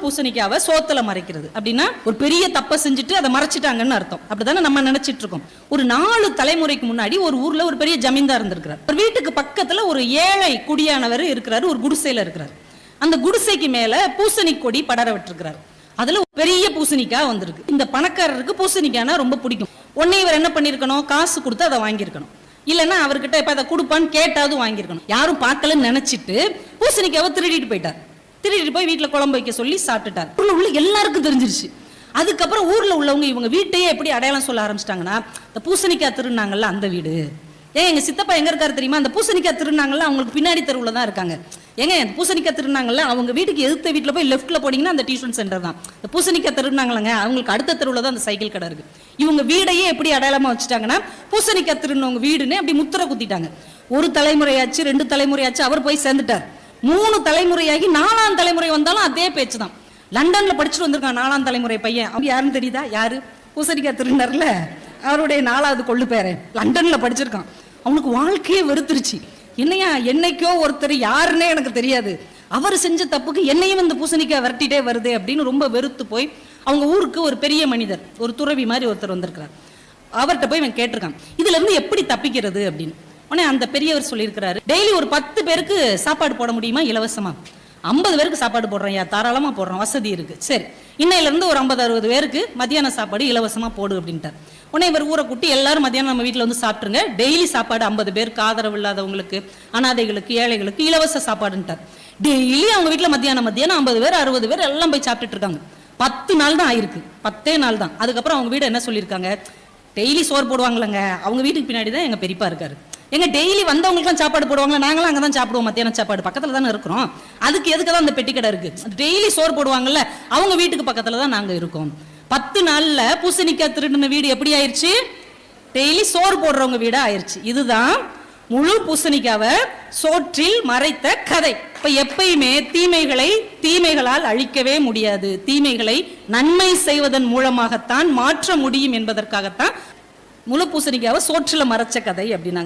பூசணிக்காவை சோத்துல மறைக்கிறது அப்படின்னா ஒரு பெரிய தப்பை செஞ்சுட்டு அதை மறைச்சிட்டாங்கன்னு அர்த்தம். அப்படித்தானே நம்ம நினைச்சிட்டு இருக்கோம். ஒரு 4 தலைமுறைக்கு முன்னாடி ஒரு ஊர்ல ஒரு பெரிய ஜமீன்தார் இருந்திருக்கிறார். ஒரு வீட்டுக்கு பக்கத்துல ஒரு ஏழை குடியானவர் இருக்கிறாரு, ஒரு குடிசையில இருக்கிறார். அந்த குடிசைக்கு மேல பூசணி கொடி படர விட்டுருக்கிறார். அதுல பெரிய பூசணிக்காய் வந்திருக்கு. இந்த பணக்காரருக்கு பூசணிக்காய்னா ரொம்ப பிடிக்கும். உடனே இவர் என்ன பண்ணிருக்கணும், காசு கொடுத்து அதை வாங்கியிருக்கணும். இல்லைன்னா அவர்கிட்ட இப்ப அதை கொடுப்பான்னு கேட்டாவது வாங்கியிருக்கணும். யாரும் பார்க்கலன்னு நினைச்சிட்டு பூசணிக்காவை திருடிட்டு போயிட்டார். திருடிட்டு போய் வீட்டுல குழம்பு வைக்க சொல்லி சாப்பிட்டுட்டார். ஊர்ல உள்ள எல்லாருக்கும் தெரிஞ்சிருச்சு. அதுக்கப்புறம் ஊர்ல உள்ளவங்க இவங்க வீட்டையே எப்படி அடையாளம் சொல்ல ஆரம்பிச்சிட்டாங்கன்னா, இந்த பூசணிக்காய் திருநாங்கல்ல அந்த வீடு. ஏன் எங்க சித்தப்பா எங்க இருக்காரு தெரியுமா, அந்த பூசணிக்காய் திருநாங்கல்ல அவங்களுக்கு பின்னாடி தெருவுல தான் இருக்காங்க. ஏங்க பூசணிக்காய் திருநாங்கல்ல அவங்க வீட்டுக்கு எதிர்த்த வீட்டுல போய் லெஃப்ட்ல போனீங்கன்னா அந்த டியூஷன் சென்டர் தான். இந்த பூசணிக்காய் திருநாங்கலங்க அவங்களுக்கு அடுத்த தெருவுல தான் அந்த சைக்கிள் கடை இருக்கு. இவங்க வீடையே எப்படி அடையாளமா வச்சுட்டாங்கன்னா பூசணிக்காய் திருநவங்க வீடுன்னு அப்படி முத்திரை குத்திட்டாங்க. ஒரு தலைமுறையாச்சு 2 தலைமுறையாச்சு அவர் போய் சேர்ந்துட்டார். 3 தலைமுறையாகி 4ஆம் தலைமுறை வந்தாலும் அதே பேச்சு தான். லண்டன்ல படிச்சுட்டு வந்திருக்கான் 4ஆம் தலைமுறை பையன். அவங்க யாருன்னு தெரியுதா? யாரு? பூசணிக்காய் திருநர்ல அவருடைய 4வது கொள்ளு பேரை லண்டன்ல படிச்சிருக்கான். அவனுக்கு வாழ்க்கையே வெறுத்துருச்சு. என்னையா என்னைக்கோ ஒருத்தர் யாருன்னே எனக்கு தெரியாது, அவர் செஞ்ச தப்புக்கு என்னையும் இந்த பூசணிக்காய் விரட்டிட்டே வருது அப்படின்னு ரொம்ப வெறுத்து போய் அவங்க ஊருக்கு ஒரு பெரிய மனிதர், ஒரு துறவி மாதிரி ஒருத்தர் வந்திருக்கிறார். அவர்கிட்ட போய் இவன் கேட்டிருக்கான், இதுல இருந்து எப்படி தப்பிக்கிறது அப்படின்னு. உடனே அந்த பெரியவர் சொல்லியிருக்கிறாரு, டெய்லி ஒரு 10 பேருக்கு சாப்பாடு போட முடியுமா இலவசமா? 50 பேருக்கு சாப்பாடு போடுறேன், தாராளமா போடுறோம், வசதி இருக்கு. சரி, இன்னையில இருந்து ஒரு 50-60 பேருக்கு மத்தியான சாப்பாடு இலவசமா போடு அப்படின்ட்டார். உடனே இவர் ஊரை கூட்டி எல்லாரும் மத்தியானம் நம்ம வீட்டில் வந்து சாப்பிட்டுருங்க, டெய்லி சாப்பாடு 50 பேருக்கு, ஆதரவு இல்லாதவங்களுக்கு, அனாதைகளுக்கு, ஏழைகளுக்கு இலவச சாப்பாடுன்ட்டார். டெய்லி அவங்க வீட்டில் மத்தியானம் 50 பேர் 60 பேர் எல்லாம் போய் சாப்பிட்டுட்டு இருக்காங்க. 10 நாள் தான் ஆயிருக்கு, 10 நாள் தான். அதுக்கப்புறம் அவங்க வீடு என்ன சொல்லியிருக்காங்க, டெய்லி சோறு போடுவாங்களங்க, அவங்க வீட்டுக்கு பின்னாடி தான் எங்க பெரியப்பா இருக்காரு. எங்க டெய்லி வந்தவங்களுக்குலாம் சாப்பாடு போடுவாங்களா, நாங்களாம் அங்கே தான் சாப்பிடுவோம், மத்தியானம் சாப்பாடு பக்கத்துல தானே இருக்கிறோம், அதுக்கு எதுக்கு தான் அந்த பெட்டி கடை இருக்கு, டெய்லி சோறு போடுவாங்கல்ல அவங்க வீட்டுக்கு பக்கத்துல தான் நாங்க இருக்கோம். 10 நாள்ல பூசணிக்காய் திருடின வீடு எப்படி ஆயிடுச்சு, டெய்லி சோறு போடுறவங்க வீடா ஆயிடுச்சு. இதுதான் முழு பூசணிக்காவை சோற்றில் மறைத்த கதை. இப்ப எப்பயுமே தீமைகளை தீமைகளால் அழிக்கவே முடியாது, தீமைகளை நன்மை செய்வதன் மூலமாகத்தான் மாற்ற முடியும் என்பதற்காகத்தான் முழு பூசணிக்காவை சோற்றில் மறைச்ச கதை அப்படின்னாங்க.